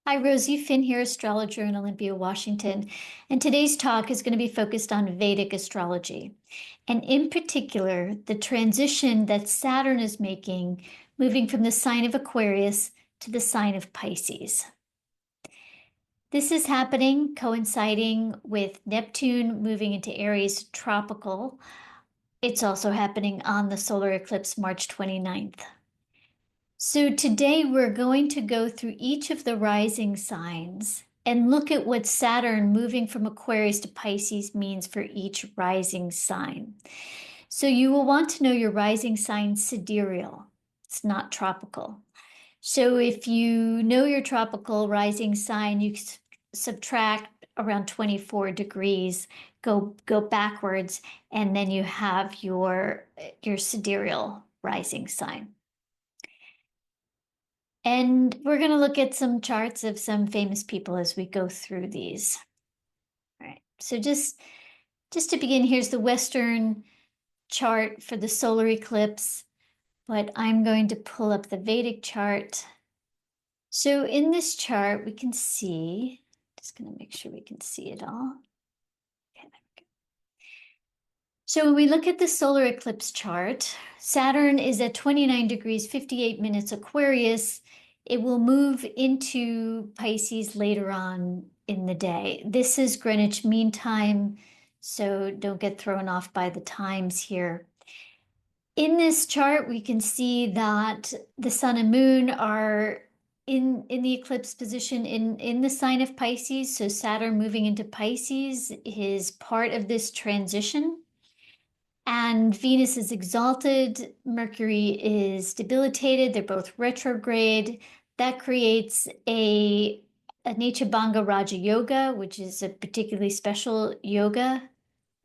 Hi, Rosie Finn here, astrologer in Olympia, Washington. And today's talk is going to be focused on Vedic astrology. And in particular, the transition that Saturn is making, moving from the sign of Aquarius to the sign of Pisces. This is happening coinciding with Neptune moving into Aries tropical. It's also happening on the solar eclipse March 29th. So today we're going to go through each of the rising signs and look at what Saturn moving from Aquarius to Pisces means for each rising sign. So you will want to know your rising sign sidereal. It's not tropical. So if you know your tropical rising sign, you subtract around 24 degrees, go backwards, and then you have your sidereal rising sign. And we're going to look at some charts of some famous people as we go through these. All right, so just to begin, here's the Western chart for the solar eclipse, but I'm going to pull up the Vedic chart. So in this chart, we can see, just going to make sure we can see it all. Okay, there we go. So when we look at the solar eclipse chart, Saturn is at 29 degrees, 58 minutes Aquarius. It will move into Pisces later on in the day. This is Greenwich Mean Time, so don't get thrown off by the times here. In this chart, we can see that the sun and moon are in the eclipse position in the sign of Pisces. So Saturn moving into Pisces is part of this transition. And Venus is exalted, Mercury is debilitated, they're both retrograde. That creates a Nichabanga Raja Yoga, which is a particularly special yoga.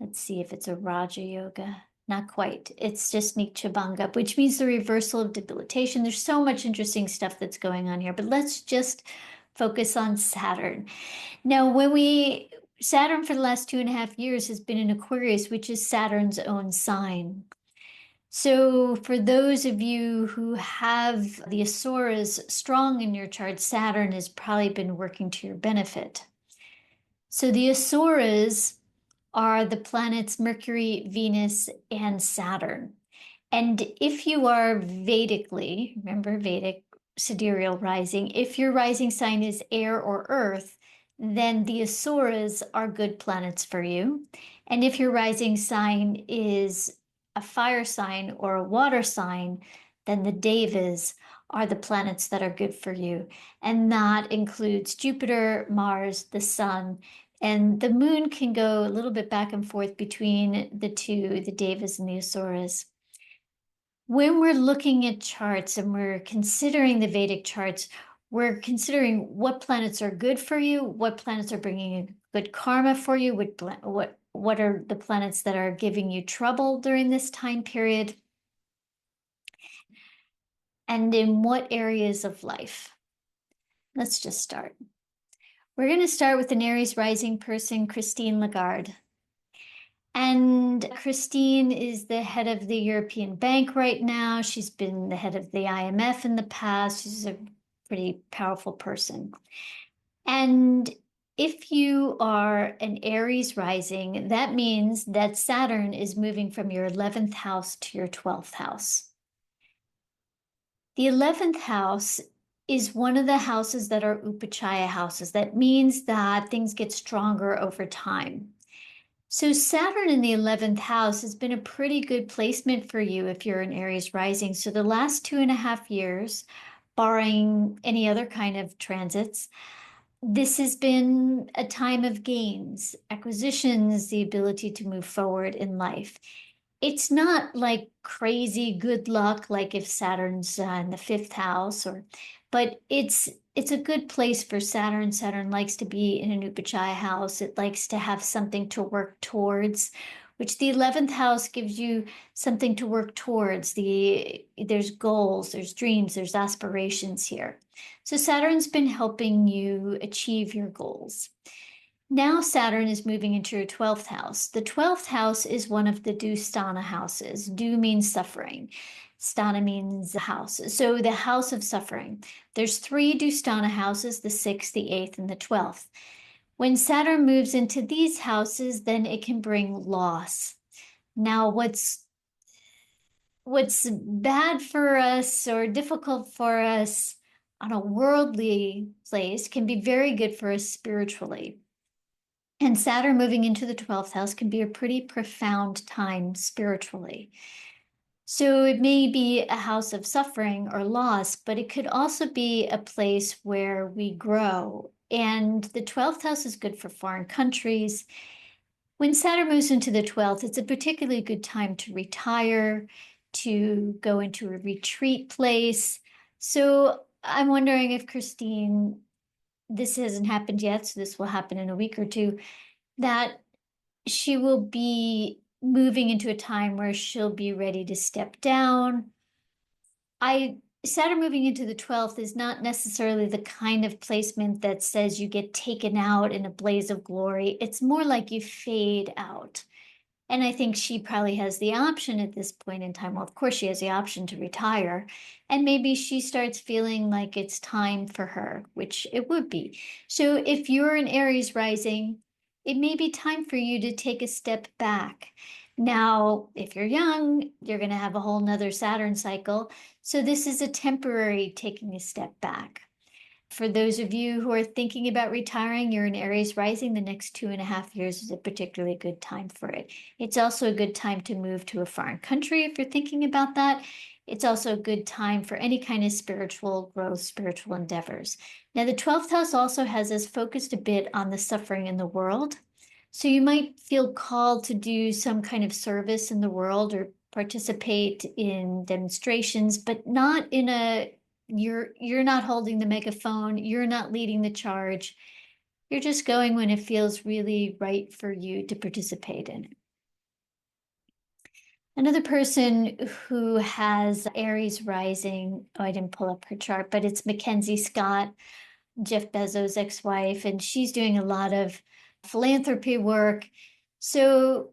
Let's see if it's a Raja Yoga. Not quite. It's just Nichabanga, which means the reversal of debilitation. There's so much interesting stuff that's going on here, but let's just focus on Saturn. Now, Saturn for the last 2.5 years has been in Aquarius, which is Saturn's own sign. So for those of you who have the Asuras strong in your chart, Saturn has probably been working to your benefit. So the Asuras are the planets Mercury, Venus, and Saturn. And if you are Vedically, remember Vedic sidereal rising, if your rising sign is air or earth, then the Asuras are good planets for you. And if your rising sign is a fire sign or a water sign, then the Devas are the planets that are good for you. And that includes Jupiter, Mars, the Sun, and the moon can go a little bit back and forth between the two, the Devas and the Asuras. When we're looking at charts and we're considering the Vedic charts, we're considering what planets are good for you, what planets are bringing good karma for you, what are the planets that are giving you trouble during this time period, and in what areas of life. Let's just start. We're going to start with an Aries rising person, Christine Lagarde. And Christine is the head of the European Bank right now. She's been the head of the IMF in the past. She's a pretty powerful person. And if you are an Aries rising, that means that Saturn is moving from your 11th house to your 12th house. The 11th house is one of the houses that are Upachaya houses. That means that things get stronger over time. So Saturn in the 11th house has been a pretty good placement for you if you're an Aries rising. So the last 2.5 years, barring any other kind of transits, this has been a time of gains, acquisitions, the ability to move forward in life. It's not like crazy good luck, like if Saturn's in the 5th house, but it's a good place for Saturn. Saturn likes to be in an Upachaya house. It likes to have something to work towards, which the 11th house gives you something to work towards. There's goals, there's dreams, there's aspirations here. So Saturn's been helping you achieve your goals. Now Saturn is moving into your 12th house. The 12th house is one of the Dusthana houses. Du means suffering. Sthana means house. So the house of suffering. There's 3 Dusthana houses, the 6th, the 8th, and the 12th. When Saturn moves into these houses, then it can bring loss. Now, what's bad for us or difficult for us on a worldly place can be very good for us spiritually. And Saturn moving into the 12th house can be a pretty profound time spiritually. So it may be a house of suffering or loss, but it could also be a place where we grow. And the 12th house is good for foreign countries. When Saturn moves into the 12th, it's a particularly good time to retire, to go into a retreat place. So I'm wondering if Christine, this hasn't happened yet, so this will happen in a week or two, that she will be moving into a time where she'll be ready to step down. Saturn moving into the 12th is not necessarily the kind of placement that says you get taken out in a blaze of glory. It's more like you fade out. And I think she probably has the option at this point in time. Well, of course, she has the option to retire. And maybe she starts feeling like it's time for her, which it would be. So if you're an Aries rising, it may be time for you to take a step back. Now, if you're young, you're going to have a whole nother Saturn cycle. So this is a temporary taking a step back. For those of you who are thinking about retiring, you're in Aries rising, the next 2.5 years is a particularly good time for it. It's also a good time to move to a foreign country if you're thinking about that. It's also a good time for any kind of spiritual growth, spiritual endeavors. Now, the 12th house also has us focused a bit on the suffering in the world. So you might feel called to do some kind of service in the world or participate in demonstrations, but not in a you're not holding the megaphone, you're not leading the charge. You're just going when it feels really right for you to participate in it. Another person who has Aries rising, oh, I didn't pull up her chart, but it's Mackenzie Scott, Jeff Bezos' ex-wife, and she's doing a lot of philanthropy work. So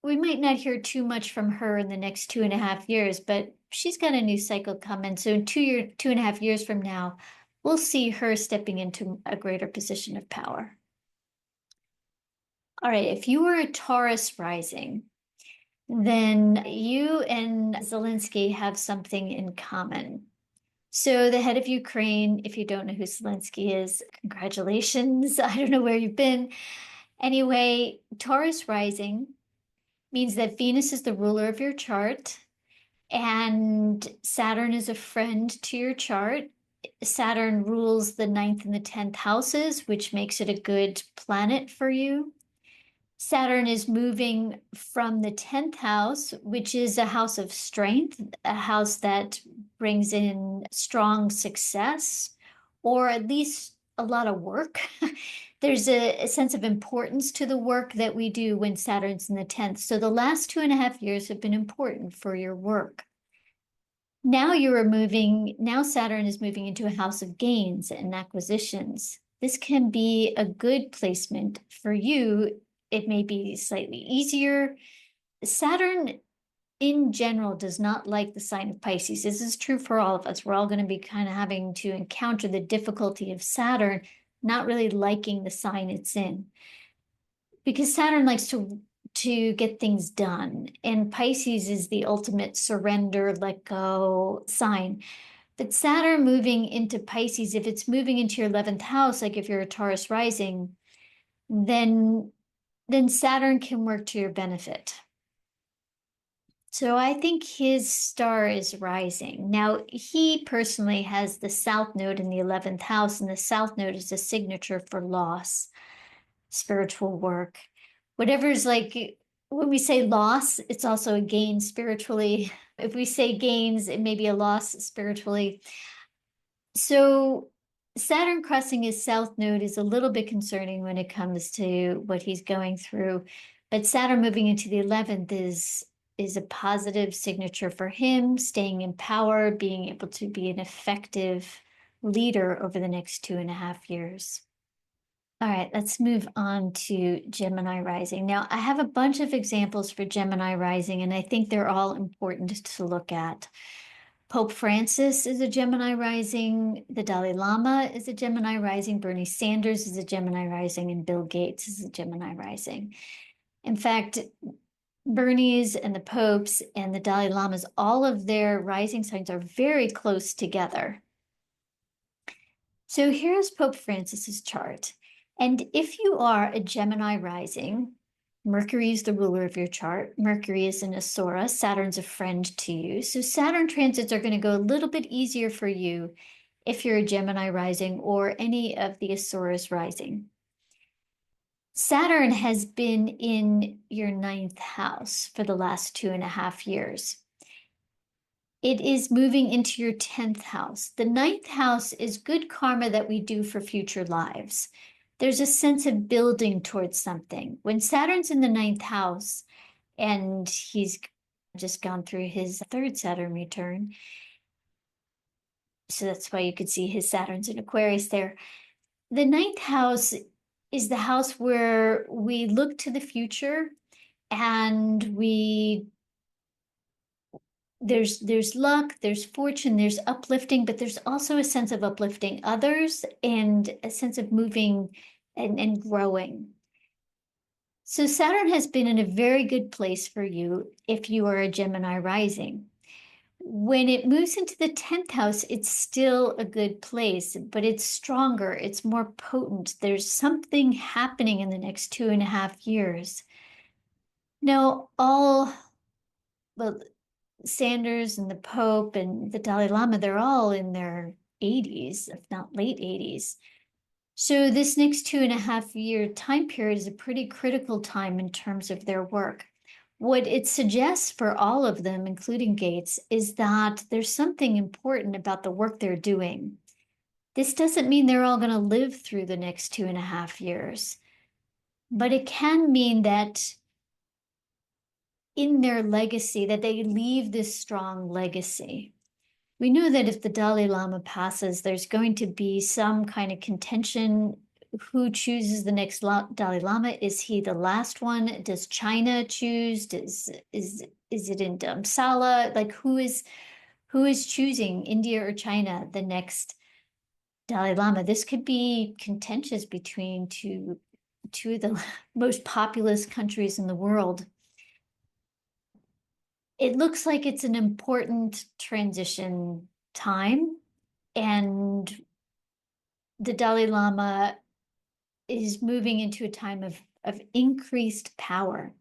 we might not hear too much from her in the next 2.5 years, but she's got a new cycle coming. So in 2.5 years from now, we'll see her stepping into a greater position of power. All right, if you were a Taurus rising, then you and Zelensky have something in common. So the head of Ukraine, if you don't know who Zelensky is, congratulations. I don't know where you've been. Anyway, Taurus rising means that Venus is the ruler of your chart and Saturn is a friend to your chart. Saturn rules the 9th and the 10th houses, which makes it a good planet for you. Saturn is moving from the 10th house, which is a house of strength, a house that brings in strong success, or at least a lot of work. There's a sense of importance to the work that we do when Saturn's in the 10th. So the last 2.5 years have been important for your work. Now Saturn is moving into a house of gains and acquisitions. This can be a good placement for you. It may be slightly easier. Saturn in general does not like the sign of Pisces. This is true for all of us. We're all going to be kind of having to encounter the difficulty of Saturn not really liking the sign it's in. Because Saturn likes to get things done, and Pisces is the ultimate surrender, let go sign. But Saturn moving into Pisces, if it's moving into your 11th house, like if you're a Taurus rising, then Saturn can work to your benefit. So I think his star is rising. Now, he personally has the South Node in the 11th house, and the South Node is a signature for loss, spiritual work. Whatever's like, when we say loss, it's also a gain spiritually. If we say gains, it may be a loss spiritually. So Saturn crossing his South Node is a little bit concerning when it comes to what he's going through. But Saturn moving into the 11th is a positive signature for him, staying in power, being able to be an effective leader over the next 2.5 years. All right, let's move on to Gemini rising. Now, I have a bunch of examples for Gemini rising, and I think they're all important to look at. Pope Francis is a Gemini rising, the Dalai Lama is a Gemini rising, Bernie Sanders is a Gemini rising, and Bill Gates is a Gemini rising. In fact, Bernie's and the Popes and the Dalai Lamas, all of their rising signs are very close together. So here's Pope Francis's chart. And if you are a Gemini rising, Mercury is the ruler of your chart. Mercury is in Asura. Saturn's a friend to you. So Saturn transits are going to go a little bit easier for you if you're a Gemini rising or any of the Asuras rising. Saturn has been in your 9th house for the last 2.5 years. It is moving into your 10th house. The 9th house is good karma that we do for future lives. There's a sense of building towards something. When Saturn's in the 9th house, and he's just gone through his 3rd Saturn return, so that's why you could see his Saturn's in Aquarius there. The 9th house is the house where we look to the future and there's luck, there's fortune, there's uplifting, but there's also a sense of uplifting others and a sense of moving and growing. So Saturn has been in a very good place for you if you are a Gemini rising. When it moves into the 10th house, it's still a good place, but it's stronger, it's more potent. There's something happening in the next 2.5 years. Now, well, Sanders and the Pope and the Dalai Lama, they're all in their 80s, if not late 80s. So this next 2.5 year time period is a pretty critical time in terms of their work. What it suggests for all of them, including Gates, is that there's something important about the work they're doing. This doesn't mean they're all going to live through the next 2.5 years, but it can mean that in their legacy, that they leave this strong legacy. We know that if the Dalai Lama passes, there's going to be some kind of contention. Who chooses the next Dalai Lama? Is he the last one? Does China choose? Is it in Dharamsala? Like who is choosing, India or China, the next Dalai Lama? This could be contentious between two of the most populous countries in the world. It looks like it's an important transition time, and the Dalai Lama is moving into a time of increased power.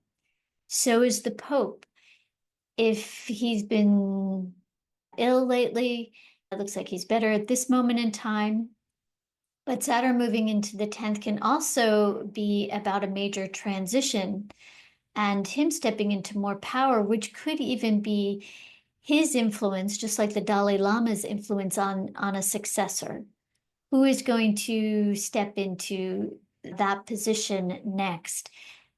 So is the Pope. If he's been ill lately, it looks like he's better at this moment in time. But Saturn moving into the 10th can also be about a major transition and him stepping into more power, which could even be his influence, just like the Dalai Lama's influence on a successor. Who is going to step into that position next?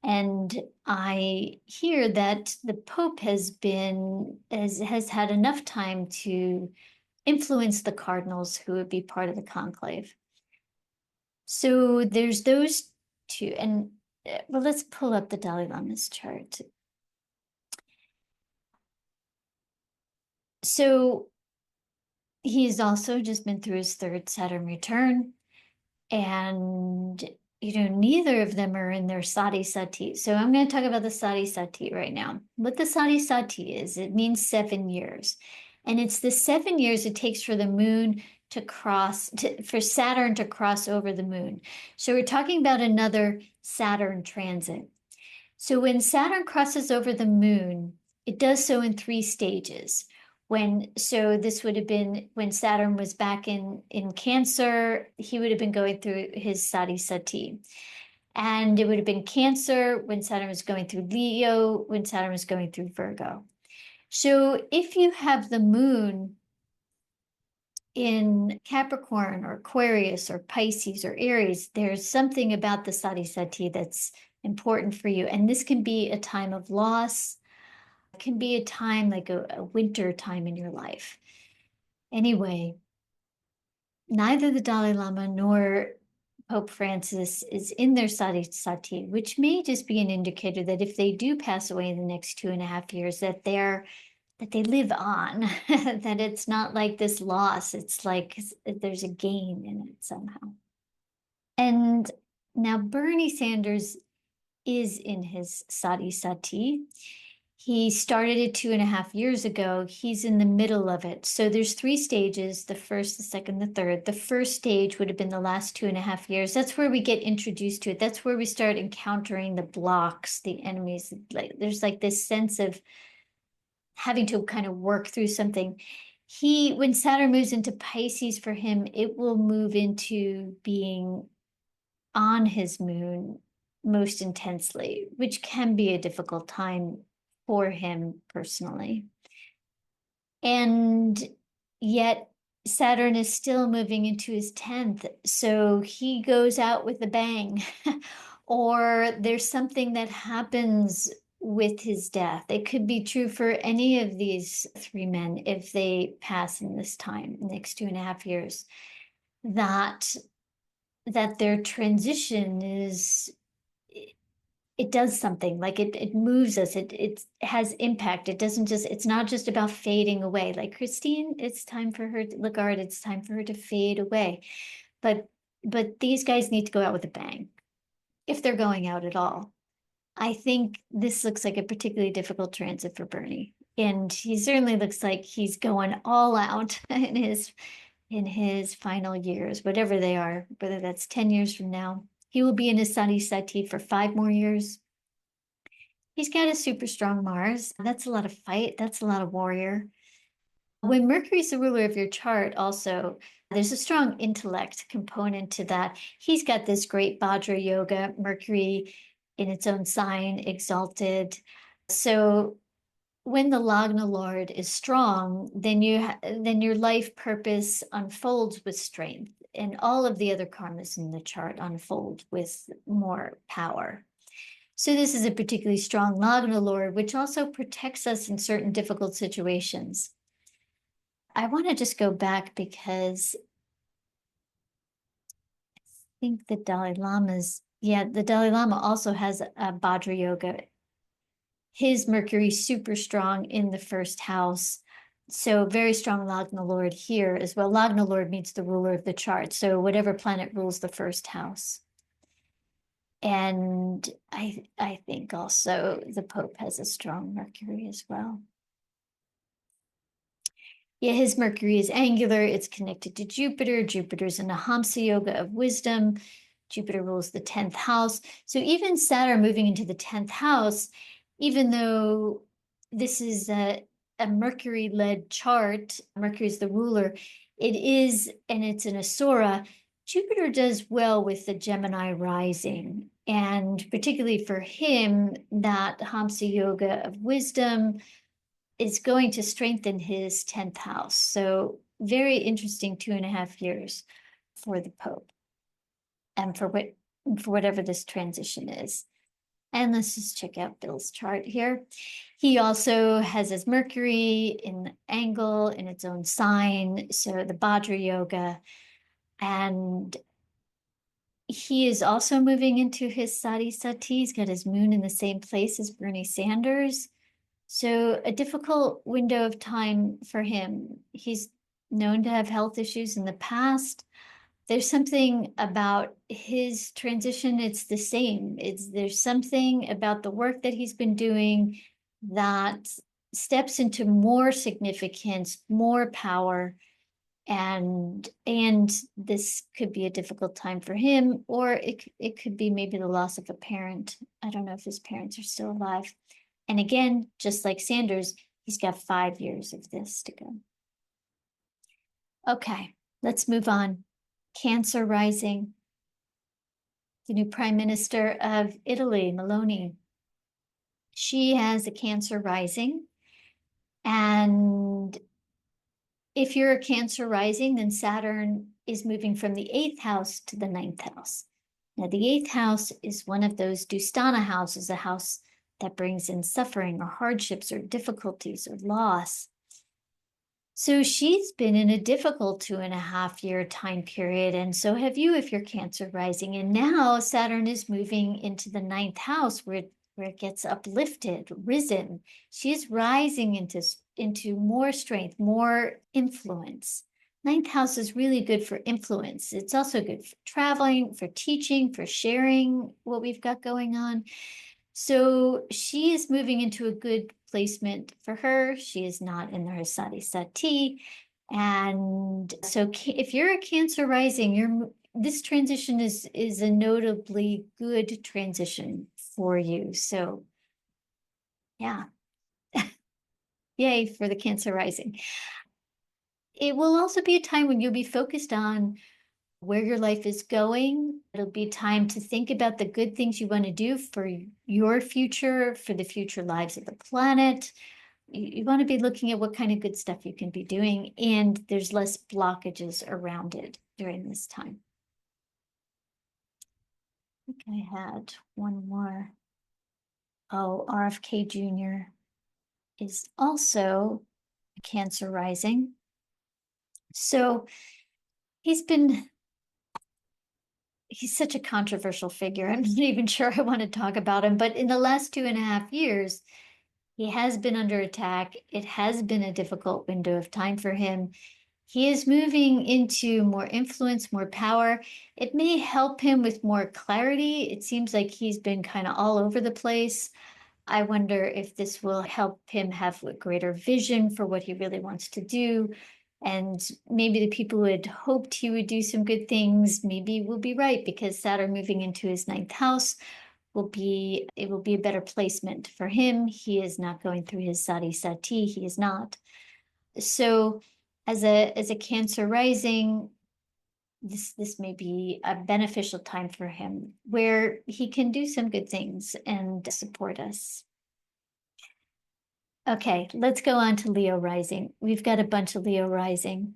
And I hear that the Pope has had enough time to influence the cardinals who would be part of the conclave. So there's those two. And well, let's pull up the Dalai Lama's chart. So he's also just been through his 3rd Saturn return, and neither of them are in their Sati Sati. So I'm going to talk about the Sati Sati right now. What the Sati Sati is, it means 7 years. And it's the 7 years it takes for the moon for Saturn to cross over the moon. So we're talking about another Saturn transit. So when Saturn crosses over the moon, it does so in 3 stages. So this would have been when Saturn was back in Cancer, he would have been going through his Sati Sati. And it would have been Cancer when Saturn was going through Leo, when Saturn was going through Virgo. So if you have the moon in Capricorn or Aquarius or Pisces or Aries, there's something about the Sati Sati that's important for you. And this can be a time of loss. It can be a time like a winter time in your life. Anyway, neither the Dalai Lama nor Pope Francis is in their sati, which may just be an indicator that if they do pass away in the next 2.5 years, that they live on, that it's not like this loss. It's like there's a gain in it somehow. And now Bernie Sanders is in his sati. He started it 2.5 years ago. He's in the middle of it. So there's 3 stages, the first, the second, the third. The first stage would have been the last 2.5 years. That's where we get introduced to it. That's where we start encountering the blocks, the enemies. Like there's like this sense of having to kind of work through something. When Saturn moves into Pisces for him, it will move into being on his moon most intensely, which can be a difficult time for him personally. And yet Saturn is still moving into his 10th, so he goes out with a bang. Or there's something that happens with his death. It could be true for any of these 3 men if they pass in this time, next 2.5 years, that their transition it does something, like it moves us, it has impact. It's not just about fading away. Like Christine, it's time for her, Lagarde, it's time for her to fade away. But these guys need to go out with a bang, if they're going out at all. I think this looks like a particularly difficult transit for Bernie. And he certainly looks like he's going all out in his final years, whatever they are, whether that's 10 years from now. He will be in his sati for 5 more years. He's got a super strong Mars. That's a lot of fight. That's a lot of warrior. When Mercury's the ruler of your chart, also, there's a strong intellect component to that. He's got this great Vajra yoga, Mercury in its own sign, exalted. So when the Lagna Lord is strong, then your life purpose unfolds with strength, and all of the other karmas in the chart unfold with more power. So this is a particularly strong Lagna Lord, which also protects us in certain difficult situations. I want to just go back because I think the Dalai Lama also has a Vajra Yoga. His Mercury super strong in the first house. So very strong Lagna Lord here as well. Lagna Lord means the ruler of the chart. So whatever planet rules the first house. And I think also the Pope has a strong Mercury as well. Yeah, his Mercury is angular. It's connected to Jupiter. Jupiter's in the Hamsa Yoga of wisdom. Jupiter rules the 10th house. So even Saturn moving into the 10th house, even though this is a Mercury-led chart, Mercury is the ruler, and it's an Asura, Jupiter does well with the Gemini rising. And particularly for him, that Hamsa Yoga of wisdom is going to strengthen his 10th house. So very interesting 2.5 years for the Pope and for whatever this transition is. And let's just check out Bill's chart here. He also has his Mercury in the angle in its own sign, so the Vajra Yoga. And he is also moving into his sati. He's got his moon in the same place as Bernie Sanders. So a difficult window of time for him. He's known to have health issues in the past. There's something about his transition, it's the same. There's something about the work that he's been doing that steps into more significance, more power, and this could be a difficult time for him, or it could be maybe the loss of a parent. I don't know if his parents are still alive. And again, just like Sanders, he's got 5 years of this to go. Okay, let's move on. Cancer rising. The new Prime Minister of Italy, Meloni. She has a Cancer rising. And if you're a Cancer rising, then Saturn is moving from the 8th house to the 9th house. Now, the 8th house is one of those Dusthana houses, a house that brings in suffering or hardships or difficulties or loss. So she's been in a difficult 2.5 year time period, and so have you if you're Cancer rising. And now Saturn is moving into the ninth house where it gets uplifted, risen. She's rising into more strength, more influence. Ninth house is really good for influence. It's also good for traveling, for teaching, for sharing what we've got going on. So she is moving into a good placement for her. She is not in her Sati Sati. And so if you're a Cancer rising, this transition is a notably good transition for you. So yeah, yay for the Cancer rising. It will also be a time when you'll be focused on where your life is going. It'll be time to think about the good things you want to do for your future, for the future lives of the planet. You want to be looking at what kind of good stuff you can be doing, and there's less blockages around it during this time. I think I had one more. Oh, RFK Jr. is also a Cancer rising. So he's such a controversial figure. I'm not even sure I want to talk about him, but in the last 2.5 years, he has been under attack. It has been a difficult window of time for him. He is moving into more influence, more power. It may help him with more clarity. It seems like he's been kind of all over the place. I wonder if this will help him have a greater vision for what he really wants to do. And maybe the people who had hoped he would do some good things, maybe will be right, because Saturn moving into his ninth house it will be a better placement for him. He is not going through his Sati Sati. He is not. So as a Cancer rising, this may be a beneficial time for him where he can do some good things and support us. Okay, let's go on to Leo rising. We've got a bunch of Leo rising.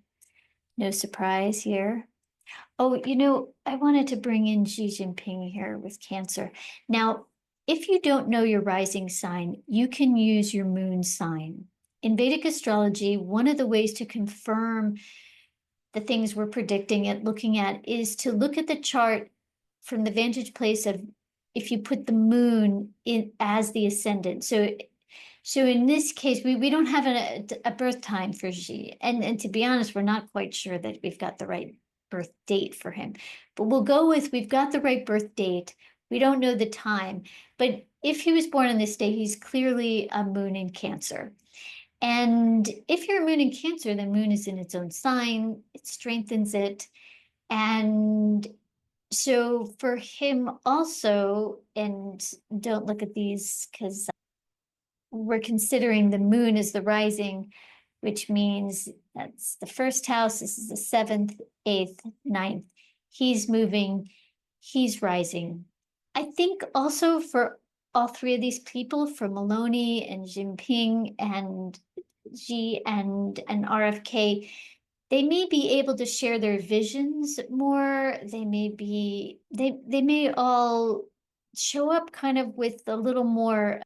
No surprise here. Oh, I wanted to bring in Xi Jinping here with Cancer. Now, if you don't know your rising sign, you can use your moon sign. In Vedic astrology, one of the ways to confirm the things we're predicting and looking at is to look at the chart from the vantage place of if you put the moon in as the ascendant. So in this case, we don't have a birth time for Xi. And to be honest, we're not quite sure that we've got the right birth date for him. But we'll go with we've got the right birth date. We don't know the time. But if he was born on this day, he's clearly a moon in Cancer. And if you're a moon in Cancer, the moon is in its own sign. It strengthens it. And so for him also, and don't look at these because we're considering the moon as the rising, which means that's the first house. This is the seventh, eighth, ninth. He's moving, he's rising. I think also for all three of these people, for Maloney and Jinping and Xi and RFK, they may be able to share their visions more. They may all show up kind of with a little more, I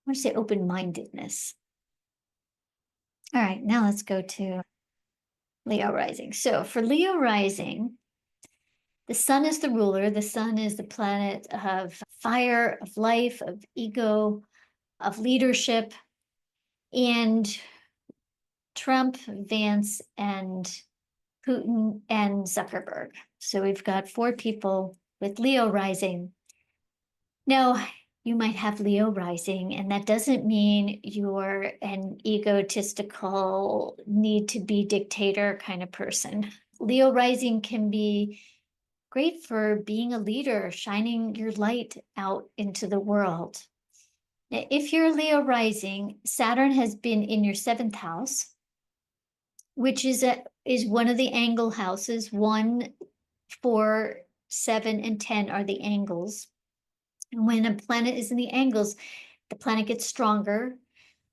want to say, open-mindedness. All right, now let's go to Leo rising. So for Leo rising, the sun is the ruler. The sun is the planet of fire, of life, of ego, of leadership. And Trump, Vance, and Putin, and Zuckerberg. So we've got 4 people with Leo rising. Now, you might have Leo rising, and that doesn't mean you're an egotistical, need to be dictator kind of person. Leo rising can be great for being a leader, shining your light out into the world. Now, if you're Leo rising, Saturn has been in your 7th house, which is one of the angle houses. 1, 4, 7, and 10 are the angles. And when a planet is in the angles, the planet gets stronger.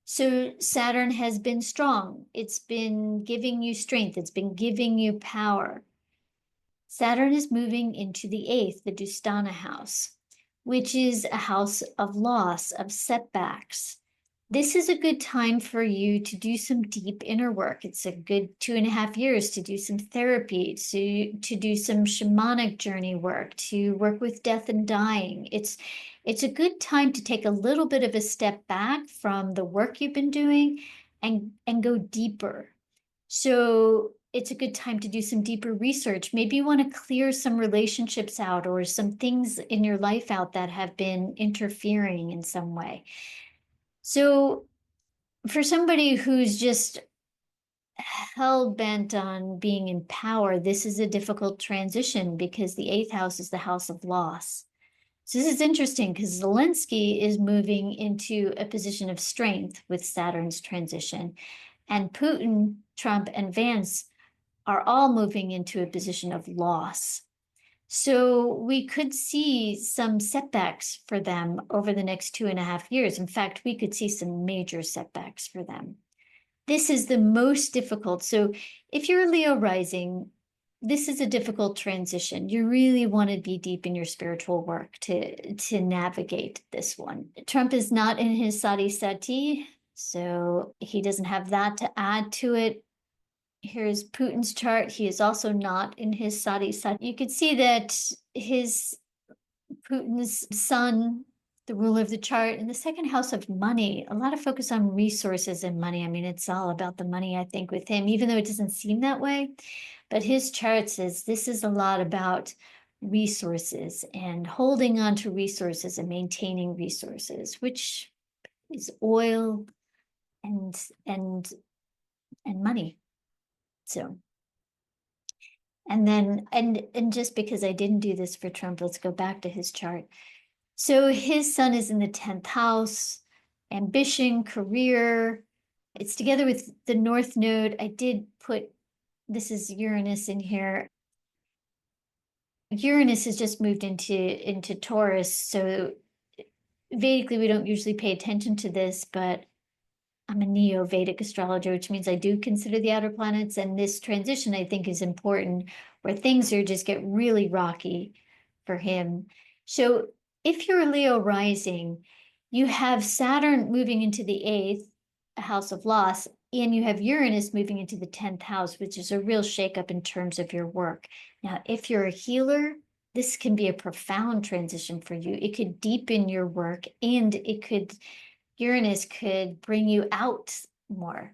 So Saturn has been strong. It's been giving you strength. It's been giving you power. Saturn is moving into the 8th, the Dusthana house, which is a house of loss, of setbacks. This is a good time for you to do some deep inner work. It's a good 2.5 years to do some therapy, to do some shamanic journey work, to work with death and dying. It's a good time to take a little bit of a step back from the work you've been doing and go deeper. So it's a good time to do some deeper research. Maybe you want to clear some relationships out or some things in your life out that have been interfering in some way. So for somebody who's just hell bent on being in power, this is a difficult transition because the eighth house is the house of loss. So this is interesting because Zelensky is moving into a position of strength with Saturn's transition, and Putin, Trump, and Vance are all moving into a position of loss. So we could see some setbacks for them over the next 2.5 years. In fact, we could see some major setbacks for them. This is the most difficult. So if you're a Leo rising, this is a difficult transition. You really want to be deep in your spiritual work to navigate this one. Trump is not in his Sati Sati, so he doesn't have that to add to it. Here's Putin's chart. He is also not in his Sati Sati. You could see that Putin's sun, the ruler of the chart, in the second house of money, a lot of focus on resources and money. I mean, it's all about the money, I think, with him, even though it doesn't seem that way. But his chart says this is a lot about resources and holding on to resources and maintaining resources, which is oil and money. So, and then, and just because I didn't do this for Trump, let's go back to his chart. So his sun is in the 10th house, ambition, career. It's together with the North Node. I did put, this is Uranus in here. Uranus has just moved into Taurus. So Vedically, we don't usually pay attention to this, but I'm a neo-Vedic astrologer, which means I do consider the outer planets. And this transition, I think, is important where things are just get really rocky for him. So if you're a Leo rising, you have Saturn moving into the eighth, a house of loss, and you have Uranus moving into the 10th house, which is a real shakeup in terms of your work. Now, if you're a healer, this can be a profound transition for you. It could deepen your work and Uranus could bring you out more.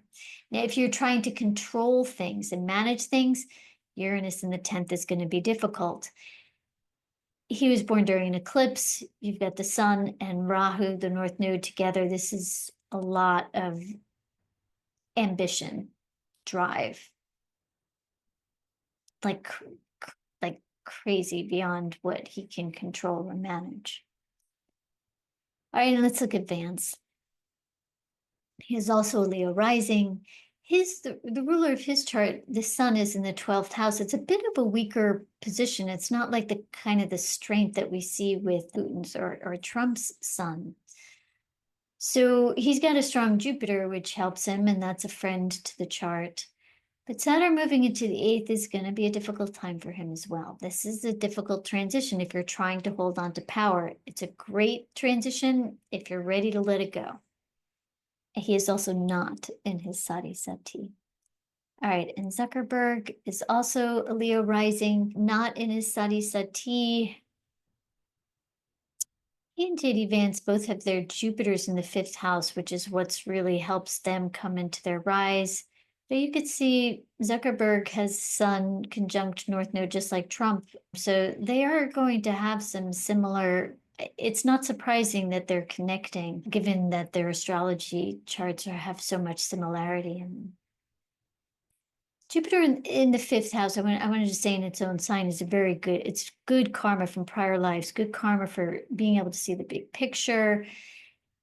Now, if you're trying to control things and manage things, Uranus in the 10th is going to be difficult. He was born during an eclipse. You've got the sun and Rahu, the North Node, together. This is a lot of ambition, drive, like crazy beyond what he can control or manage. All right, let's look at Vance. He is also a Leo rising. The ruler of his chart, the sun is in the 12th house. It's a bit of a weaker position. It's not like the kind of the strength that we see with Putin's or Trump's sun. So he's got a strong Jupiter, which helps him, and that's a friend to the chart. But Saturn moving into the eighth is going to be a difficult time for him as well. This is a difficult transition if you're trying to hold on to power. It's a great transition if you're ready to let it go. He is also not in his Sati Sati. All right, and Zuckerberg is also a Leo rising, not in his Sati Sati. He and JD Vance both have their Jupiters in the 5th house, which is what's really helps them come into their rise. But you could see Zuckerberg has Sun conjunct North Node just like Trump. So they are going to have some similar, it's not surprising that they're connecting, given that their astrology charts have so much similarity. And Jupiter in the 5th house, I wanted to say in its own sign is it's good karma from prior lives, good karma for being able to see the big picture.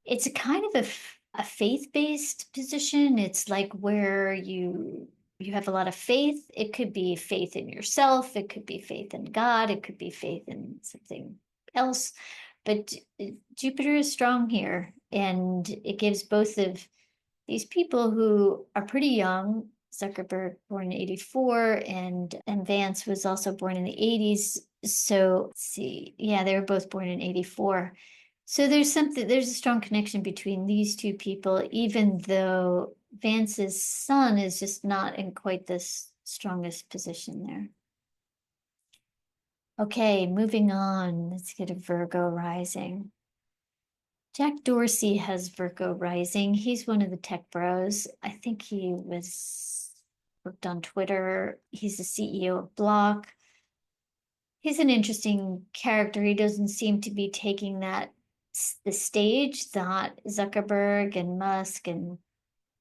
It's a kind of a faith-based position. It's like where you have a lot of faith. It could be faith in yourself. It could be faith in God. It could be faith in something else. But Jupiter is strong here, and it gives both of these people who are pretty young. Zuckerberg born in 84, and Vance was also born in the 80s. So let's see. Yeah, they were both born in 84. So there's a strong connection between these two people, even though Vance's sun is just not in quite this strongest position there. Okay, moving on. Let's get a Virgo rising. Jack Dorsey has Virgo rising. He's one of the tech bros. I think he worked on Twitter. He's the CEO of Block. He's an interesting character. He doesn't seem to be taking the stage that Zuckerberg and Musk and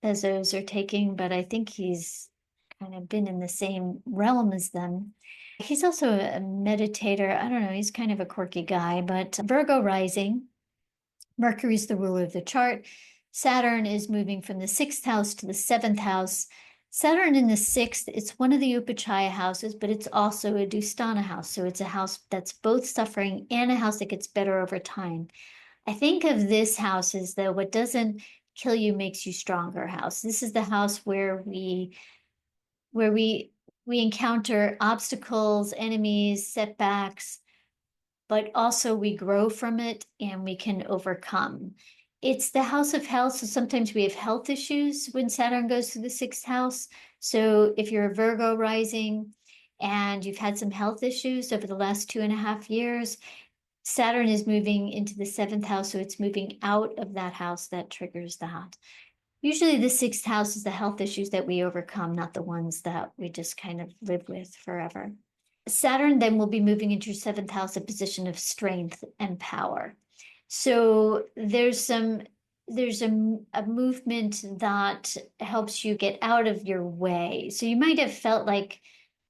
Bezos are taking, but I think he's kind of been in the same realm as them. He's also a meditator. I don't know, he's kind of a quirky guy, but Virgo rising, Mercury's the ruler of the chart. Saturn is moving from the sixth house to the seventh house. Saturn in the sixth, it's one of the Upachaya houses, but it's also a Dusthana house. So it's a house that's both suffering and a house that gets better over time. I think of this house as the what doesn't kill you makes you stronger house. This is the house where we encounter obstacles, enemies, setbacks, but also we grow from it and we can overcome. It's the house of health, so sometimes we have health issues when Saturn goes to the sixth house. So if you're a Virgo rising and you've had some health issues over the last 2.5 years, Saturn is moving into the seventh house, so it's moving out of that house that triggers that. Usually the sixth house is the health issues that we overcome, not the ones that we just kind of live with forever. Saturn then will be moving into your seventh house, a position of strength and power. So there's a movement that helps you get out of your way. So you might have felt like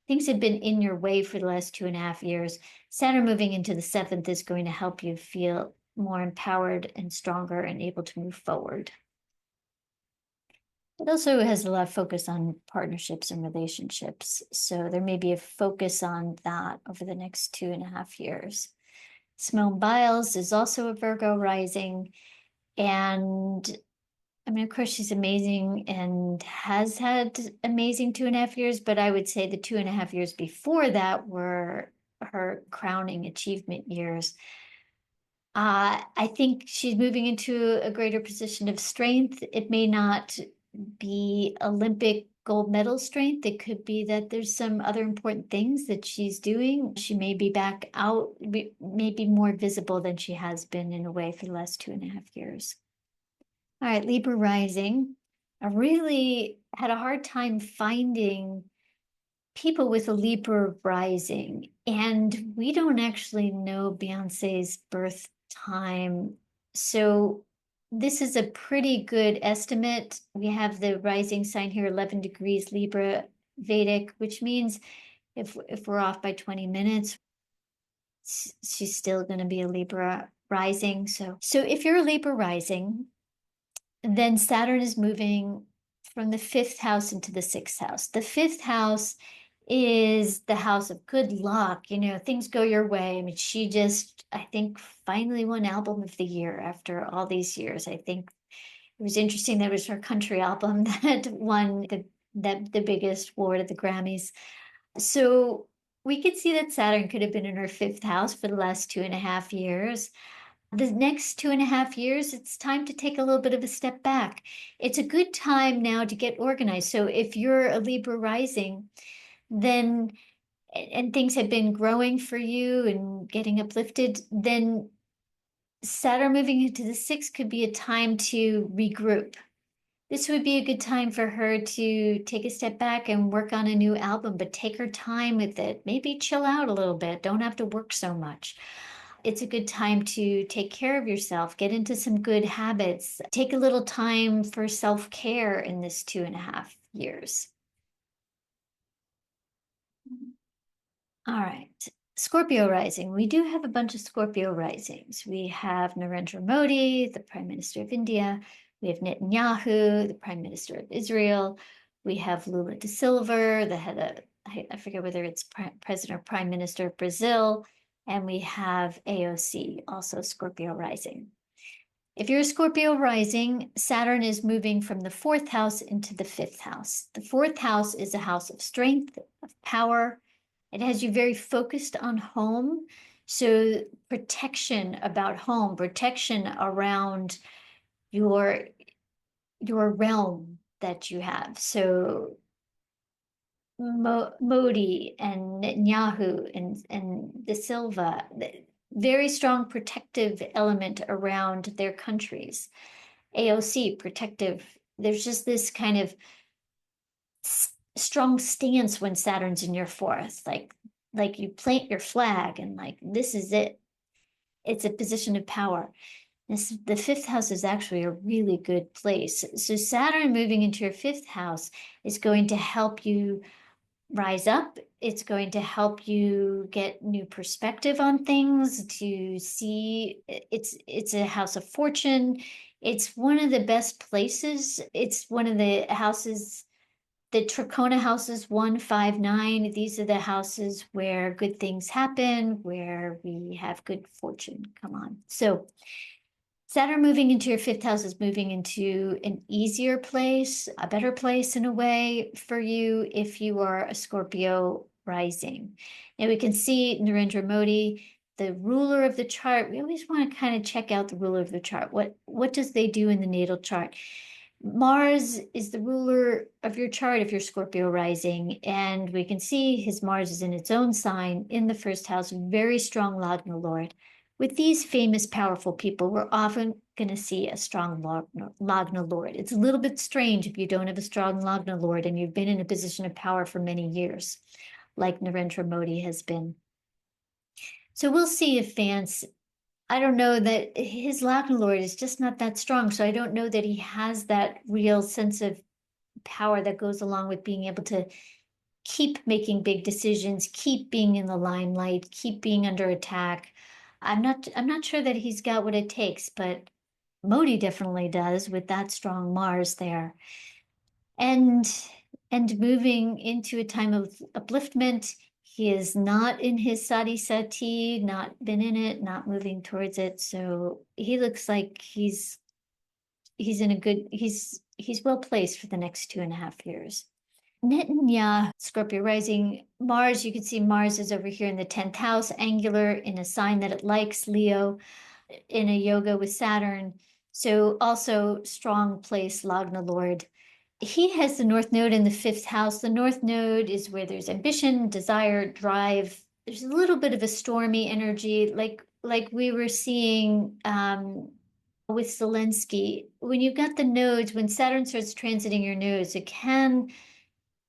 things have been in your way for the last 2.5 years. Saturn moving into the seventh is going to help you feel more empowered and stronger and able to move forward. It also has a lot of focus on partnerships and relationships. So there may be a focus on that over the next 2.5 years. Simone Biles is also a Virgo rising. And I mean, of course, she's amazing and has had amazing 2.5 years, but I would say the 2.5 years before that were her crowning achievement years. I think she's moving into a greater position of strength. It may not be Olympic gold medal strength. It could be that there's some other important things that she's doing. She may be back out, maybe more visible than she has been in a way for the last 2.5 years. All right, Libra rising. I really had a hard time finding people with a Libra rising, and we don't actually know Beyonce's birth time. So this is a pretty good estimate. We have the rising sign here, 11 degrees Libra Vedic, which means if we're off by 20 minutes, she's still going to be a Libra rising. So if you're a Libra rising, then Saturn is moving from the fifth house into the sixth house. The fifth house is the house of good luck. You know, things go your way. I mean, she just, I think, finally won Album of the Year after all these years. I think it was interesting that it was her country album that won the biggest award at the Grammys. So we could see that Saturn could have been in her fifth house for the last 2.5 years. The next 2.5 years, it's time to take a little bit of a step back. It's a good time now to get organized. So if you're a Libra rising, then and things have been growing for you and getting uplifted, then Saturn moving into the sixth could be a time to regroup. This would be a good time for her to take a step back and work on a new album, but take her time with it. Maybe chill out a little bit. Don't have to work so much. It's a good time to take care of yourself, get into some good habits, take a little time for self-care in this 2.5 years. All right. Scorpio rising. We do have a bunch of Scorpio risings. We have Narendra Modi, the Prime Minister of India. We have Netanyahu, the Prime Minister of Israel. We have Lula da Silva, the head of, I forget whether it's President or Prime Minister of Brazil. And we have AOC, also Scorpio rising. If you're a Scorpio rising, Saturn is moving from the fourth house into the fifth house. The fourth house is a house of strength, of power. It has you very focused on home. So protection about home, protection around your realm that you have. So Modi and Netanyahu and De Silva, very strong protective element around their countries. AOC, protective. There's just this kind of strong stance when Saturn's in your fourth, like you plant your flag and like this is it. It's a position of power. The fifth house is actually a really good place. So Saturn moving into your fifth house is going to help you rise up. It's going to help you get new perspective on things, to see it's a house of fortune. It's one of the best places. It's one of the houses, the Trachona houses 1, 5, 9. These are the houses where good things happen, where we have good fortune come on. So Saturn moving into your fifth house is moving into an easier place, a better place in a way for you if you are a Scorpio rising. And we can see Narendra Modi, the ruler of the chart. We always want to kind of check out the ruler of the chart. What does they do in the natal chart? Mars is the ruler of your chart if you're Scorpio rising, and we can see his Mars is in its own sign in the first house, very strong Lagna Lord. With these famous, powerful people, we're often going to see a strong Lagna Lord. It's a little bit strange if you don't have a strong Lagna Lord and you've been in a position of power for many years, like Narendra Modi has been. So we'll see if Vance, I don't know that his Lagna Lord is just not that strong. So I don't know that he has that real sense of power that goes along with being able to keep making big decisions, keep being in the limelight, keep being under attack. I'm not sure that he's got what it takes, but Modi definitely does with that strong Mars there. And moving into a time of upliftment, he is not in his Sati Sati, not been in it, not moving towards it. So he looks like he's in a good, he's well placed for the next 2.5 years. Netanyahu, Scorpio rising, Mars, you can see Mars is over here in the 10th house, angular in a sign that it likes, Leo, in a yoga with Saturn. So also strong place, Lagna Lord. He has the North Node in the 5th house. The North Node is where there's ambition, desire, drive. There's a little bit of a stormy energy, like we were seeing with Zelensky. When you've got the nodes, when Saturn starts transiting your nodes, it can,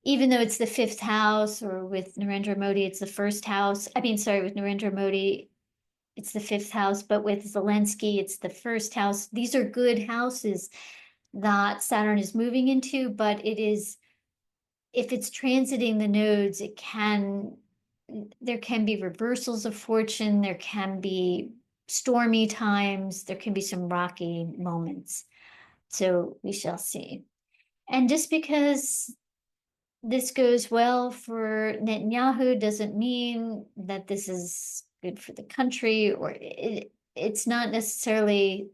even though it's the 5th house, or with Narendra Modi, it's the 1st house. I mean, sorry, with Narendra Modi, it's the 5th house, but with Zelensky, it's the 1st house. These are good houses that Saturn is moving into, but it is, if it's transiting the nodes, there can be reversals of fortune, there can be stormy times, there can be some rocky moments. So we shall see. And just because this goes well for Netanyahu doesn't mean that this is good for the country, or it's not necessarily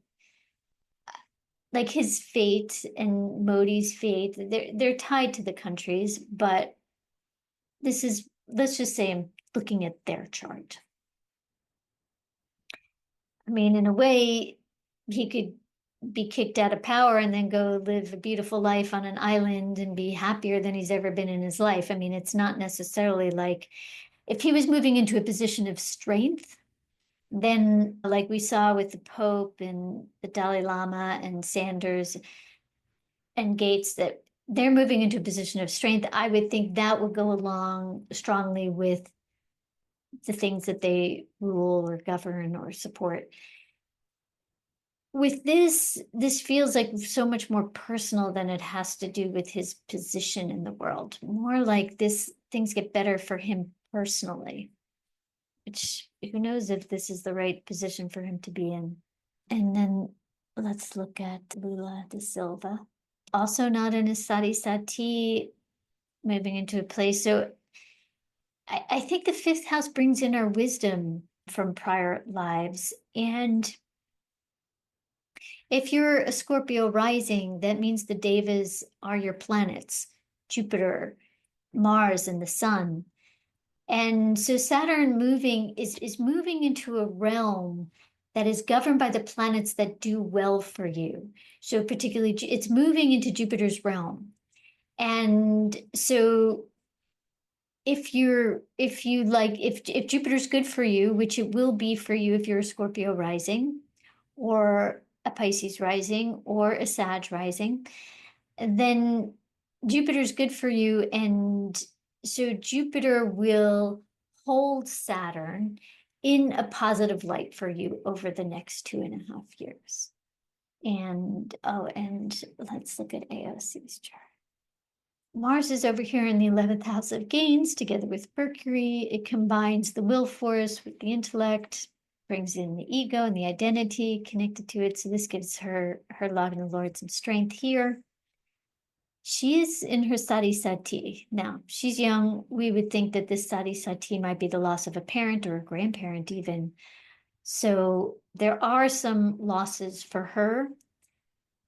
like his fate and Modi's fate. They're tied to the countries, but this is, let's just say I'm looking at their chart. I mean, in a way, he could be kicked out of power and then go live a beautiful life on an island and be happier than he's ever been in his life. I mean, it's not necessarily like, if he was moving into a position of strength, then like we saw with the Pope and the Dalai Lama and Sanders and Gates, that they're moving into a position of strength, I would think that would go along strongly with the things that they rule or govern or support. With this feels like so much more personal than it has to do with his position in the world. More like things get better for him personally, which who knows if this is the right position for him to be in. And then let's look at Lula da Silva. Also not in a Sati Sati, moving into a place. So I think the 5th house brings in our wisdom from prior lives. And if you're a Scorpio rising, that means the Devas are your planets, Jupiter, Mars, and the Sun. And so Saturn moving is moving into a realm that is governed by the planets that do well for you. So particularly it's moving into Jupiter's realm. And so if Jupiter's good for you, which it will be for you if you're a Scorpio rising or a Pisces rising or a Sag rising, then Jupiter's good for you. And so Jupiter will hold Saturn in a positive light for you over the next 2.5 years. And let's look at AOC's chart. Mars is over here in the 11th house of gains together with Mercury. It combines the will force with the intellect, brings in the ego and the identity connected to it. So this gives her love and the Lord some strength here. She is in her Sati Sati. Now, she's young. We would think that this Sati Sati might be the loss of a parent or a grandparent even. So there are some losses for her.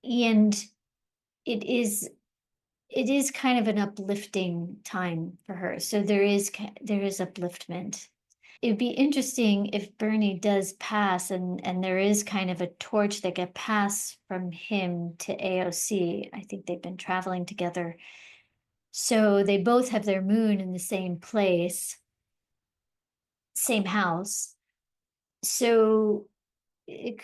And it is kind of an uplifting time for her. So there is upliftment. It'd be interesting if Bernie does pass and there is kind of a torch that get passed from him to AOC. I think they've been traveling together. So they both have their moon in the same place, same house. So it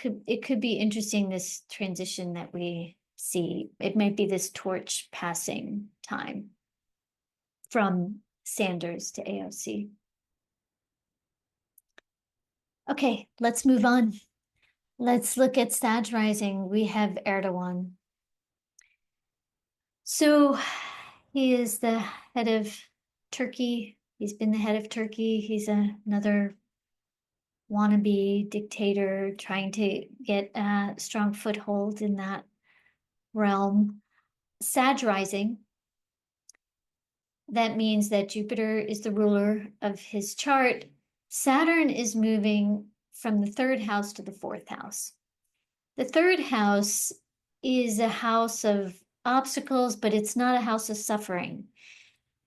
could be interesting, this transition that we see. It might be this torch passing time from Sanders to AOC. Okay, let's move on. Let's look at Sag rising. We have Erdogan. So he is the head of Turkey. He's been the head of Turkey. He's another wannabe dictator trying to get a strong foothold in that realm. Sag rising. That means that Jupiter is the ruler of his chart. Saturn is moving from the third house to the fourth house. The third house is a house of obstacles, but it's not a house of suffering.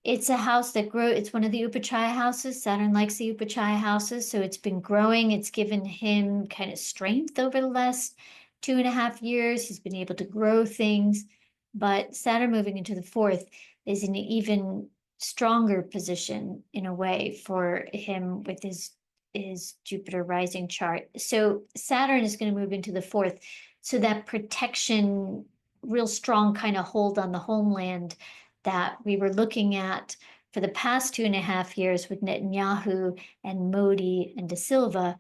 It's a house that grows. It's one of the Upachaya houses. Saturn likes the Upachaya houses, so it's been growing. It's given him kind of strength over the last 2.5 years. He's been able to grow things, but Saturn moving into the fourth is in an even stronger position in a way for him with his Jupiter rising chart. So Saturn is going to move into the fourth, so that protection, real strong kind of hold on the homeland that we were looking at for the past 2.5 years with Netanyahu and Modi and De Silva,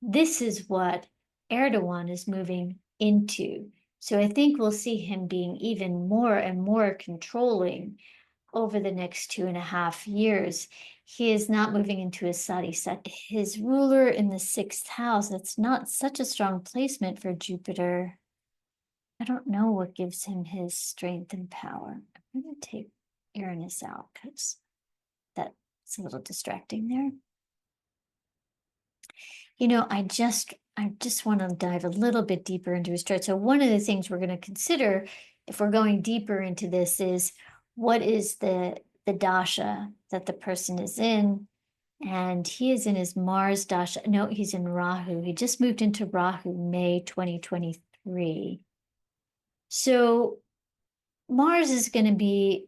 this is what Erdogan is moving into. So I think we'll see him being even more and more controlling over the next 2.5 years. He is not moving into his Sati set. His ruler in the sixth house, that's not such a strong placement for Jupiter. I don't know what gives him his strength and power. I'm going to take Uranus out because that's a little distracting there. I just want to dive a little bit deeper into his chart. So one of the things we're going to consider if we're going deeper into this is what is the dasha that the person is in. And he is in his Mars dasha. No, he's in Rahu. He just moved into Rahu May 2023. So Mars is going to be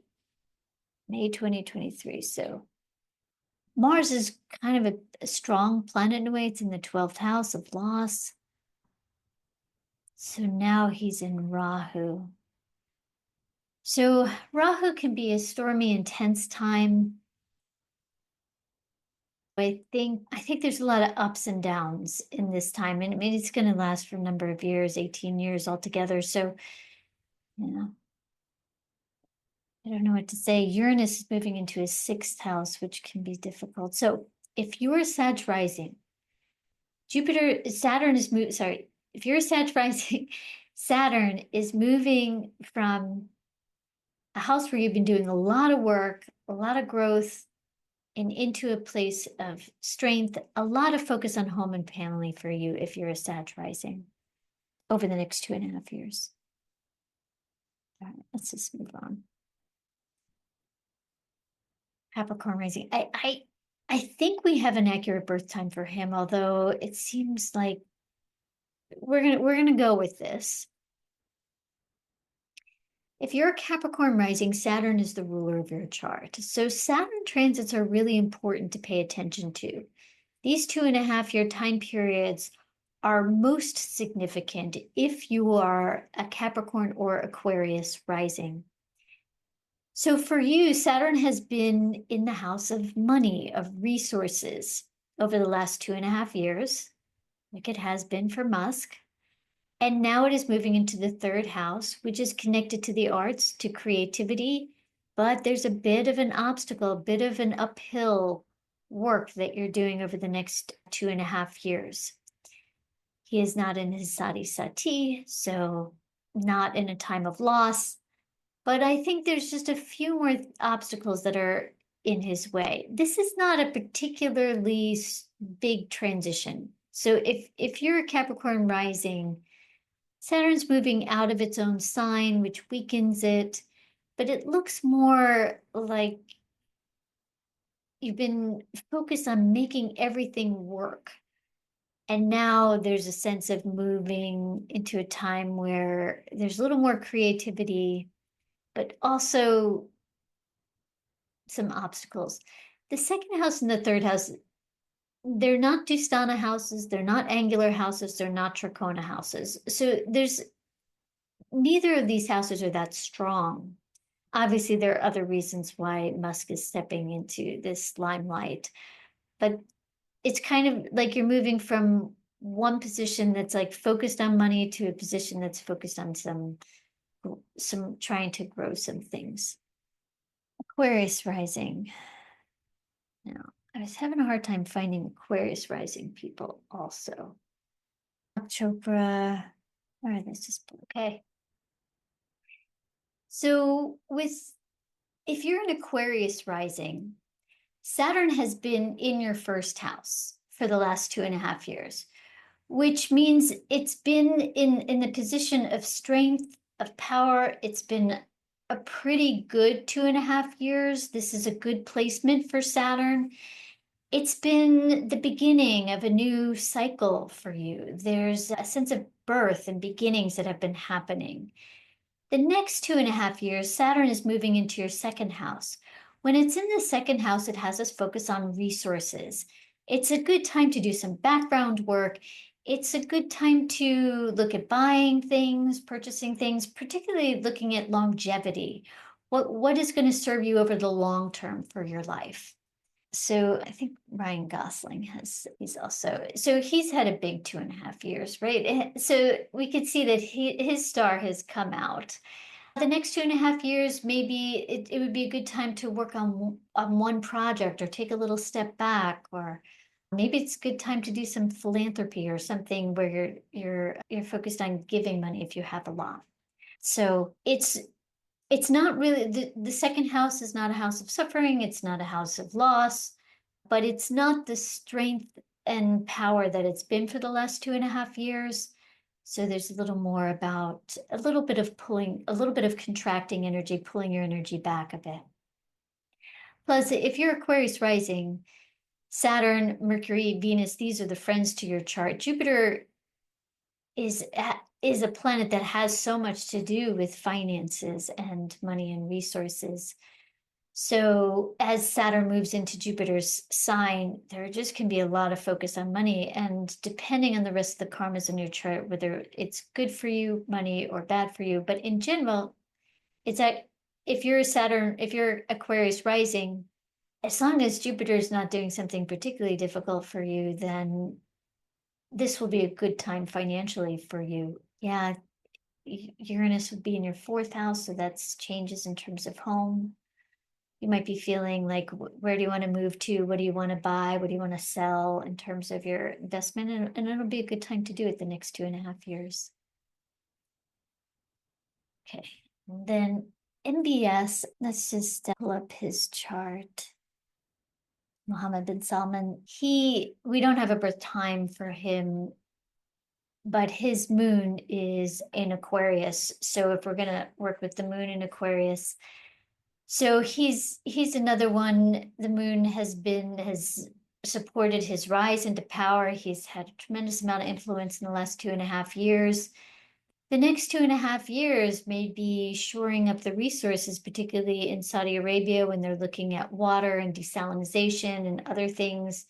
May 2023. So Mars is kind of a strong planet in a way. It's in the 12th house of loss. So now he's in Rahu. So Rahu can be a stormy, intense time. I think there's a lot of ups and downs in this time. And I mean, it's going to last for a number of years, 18 years altogether. So, I don't know what to say. Uranus is moving into his sixth house, which can be difficult. So if you're Sag rising, Saturn is moving, sorry, if you're a Sag rising, Saturn is moving from a house where you've been doing a lot of work, a lot of growth, and into a place of strength, a lot of focus on home and family for you if you're a Sag rising over the next 2.5 years. All right, let's just move on. Capricorn rising. I I think we have an accurate birth time for him, although it seems like we're gonna go with this. If you're a Capricorn rising, Saturn is the ruler of your chart. So Saturn transits are really important to pay attention to. These 2.5 year time periods are most significant if you are a Capricorn or Aquarius rising. So for you, Saturn has been in the house of money, of resources over the last 2.5 years, like it has been for Musk. And now it is moving into the third house, which is connected to the arts, to creativity. But there's a bit of an obstacle, a bit of an uphill work that you're doing over the next 2.5 years. He is not in his sati sati, so not in a time of loss. But I think there's just a few more obstacles that are in his way. This is not a particularly big transition. So if you're a Capricorn rising, Saturn's moving out of its own sign, which weakens it, but it looks more like you've been focused on making everything work. And now there's a sense of moving into a time where there's a little more creativity, but also some obstacles. The second house and the third house, they're not Dustana houses, they're not angular houses, they're not Trachona houses. So there's neither of these houses are that strong. Obviously, there are other reasons why Musk is stepping into this limelight, but it's kind of like you're moving from one position that's like focused on money to a position that's focused on some trying to grow some things. Aquarius rising. Now, I was having a hard time finding Aquarius rising people also. Chopra. All right, let's just okay. So if you're an Aquarius rising, Saturn has been in your first house for the last 2.5 years, which means it's been in the position of strength, of power. It's been a pretty good 2.5 years. This is a good placement for Saturn. It's been the beginning of a new cycle for you. There's a sense of birth and beginnings that have been happening. The next 2.5 years, Saturn is moving into your second house. When it's in the second house, it has us focus on resources. It's a good time to do some background work. It's a good time to look at buying things, purchasing things, particularly looking at longevity. What is going to serve you over the long term for your life? So I think Ryan Gosling he's had a big 2.5 years, right? So we could see that his star has come out. The next 2.5 years, maybe it would be a good time to work on one project or take a little step back, or maybe it's a good time to do some philanthropy or something where you're focused on giving money if you have a lot. So it's not really the second house is not a house of suffering, it's not a house of loss, but it's not the strength and power that it's been for the last 2.5 years. So there's a little more about a little bit of pulling, a little bit of contracting energy, pulling your energy back a bit. Plus, if you're Aquarius rising, Saturn, Mercury, Venus, these are the friends to your chart. Jupiter is a planet that has so much to do with finances and money and resources. So as Saturn moves into Jupiter's sign, there just can be a lot of focus on money. And depending on the rest of the karmas in your chart, whether it's good for you, money, or bad for you. But in general, it's that if you're Aquarius rising, as long as Jupiter is not doing something particularly difficult for you, then this will be a good time financially for you. Yeah, Uranus would be in your fourth house, so that's changes in terms of home. You might be feeling like, where do you want to move to? What do you want to buy? What do you want to sell in terms of your investment? And it'll be a good time to do it the next 2.5 years. Okay, and then MBS, let's just pull up his chart. Mohammed bin Salman, we don't have a birth time for him, but his moon is in Aquarius. So if we're going to work with the moon in Aquarius, So he's another one. The moon has supported his rise into power. He's had a tremendous amount of influence in the last 2.5 years. The next 2.5 years may be shoring up the resources, particularly in Saudi Arabia when they're looking at water and desalination and other things.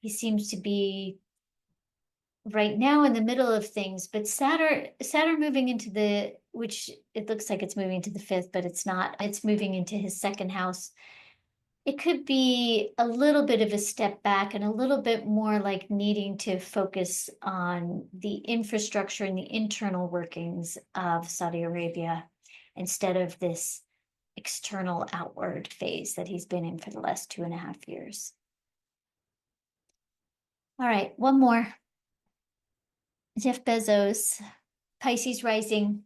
He seems to be right now in the middle of things, but Saturn moving into which it looks like it's moving to the fifth, but it's not. It's moving into his second house. It could be a little bit of a step back and a little bit more like needing to focus on the infrastructure and the internal workings of Saudi Arabia instead of this external outward phase that he's been in for the last 2.5 years. All right, one more. Jeff Bezos, Pisces rising.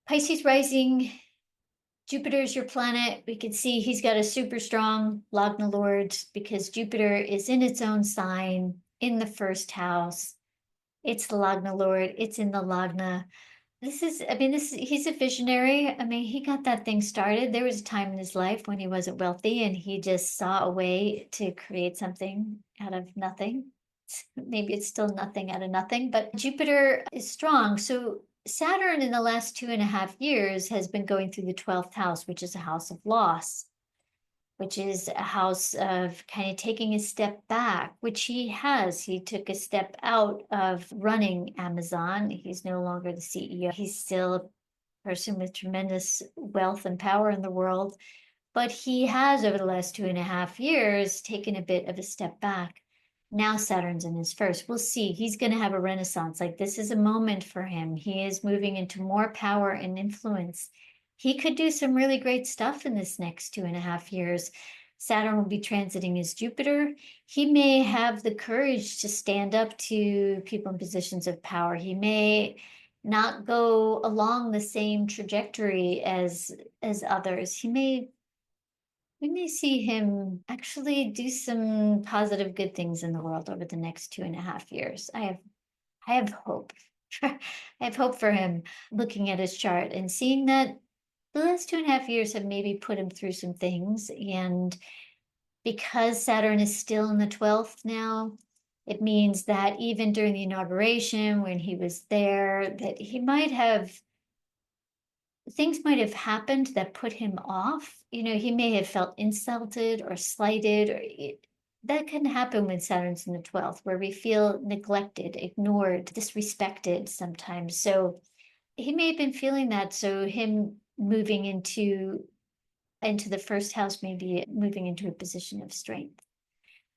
Pisces rising, Jupiter is your planet. We can see he's got a super strong Lagna Lord because Jupiter is in its own sign in the first house. It's the Lagna Lord. It's in the Lagna. He's a visionary. I mean, he got that thing started. There was a time in his life when he wasn't wealthy and he just saw a way to create something out of nothing. Maybe it's still nothing out of nothing, but Jupiter is strong. So Saturn in the last 2.5 years has been going through the 12th house, which is a house of loss, which is a house of kind of taking a step back, which he has. He took a step out of running Amazon. He's no longer the CEO. He's still a person with tremendous wealth and power in the world, but he has, over the last 2.5 years, taken a bit of a step back. Now Saturn's in his first. We'll see. He's going to have a renaissance. Like this is a moment for him. He is moving into more power and influence. He could do some really great stuff in this next 2.5 years. Saturn will be transiting his Jupiter. He may have the courage to stand up to people in positions of power. He may not go along the same trajectory as others. We may see him actually do some positive good things in the world over the next 2.5 years. I have hope. I have hope for him looking at his chart and seeing that the last 2.5 years have maybe put him through some things. And because Saturn is still in the 12th now, it means that even during the inauguration, when he was there, that things might have happened that put him off. He may have felt insulted or slighted, that can happen when Saturn's in the 12th, where we feel neglected, ignored, disrespected sometimes. So he may have been feeling that. So him moving into the first house, maybe moving into a position of strength.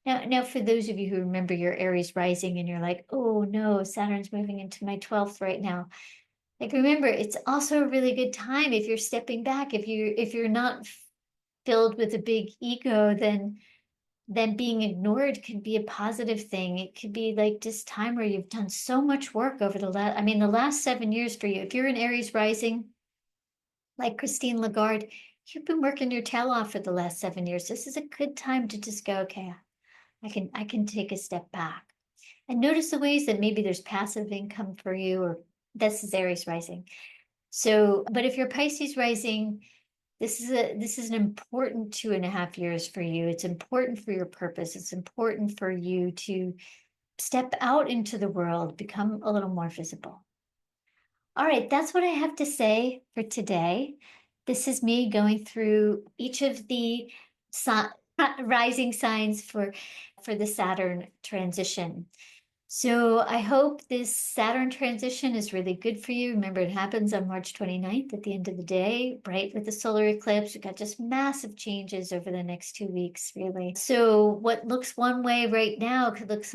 Now, for those of you who remember your Aries rising and you're like, oh no, Saturn's moving into my 12th right now. Like, remember, it's also a really good time if you're stepping back, if you're not filled with a big ego, then being ignored can be a positive thing. It could be like this time where you've done so much work over the last 7 years for you. If you're an Aries rising, like Christine Lagarde, you've been working your tail off for the last 7 years. This is a good time to just go, okay, I can take a step back and notice the ways that maybe there's passive income for you, or this is Aries rising. So, but if you're Pisces rising, this is an important 2.5 years for you. It's important for your purpose. It's important for you to step out into the world, become a little more visible. All right, that's what I have to say for today. This is me going through each of the rising signs for the Saturn transition. So I hope this Saturn transition is really good for you. Remember, it happens on March 29th at the end of the day, right with the solar eclipse. We've got just massive changes over the next 2 weeks, really. So what looks one way right now could look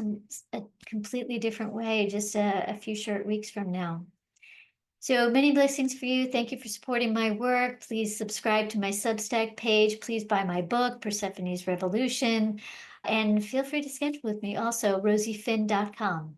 a completely different way just a few short weeks from now. So many blessings for you. Thank you for supporting my work. Please subscribe to my Substack page. Please buy my book, Persephone's Revolution. And feel free to schedule with me also, rosiefinn.com.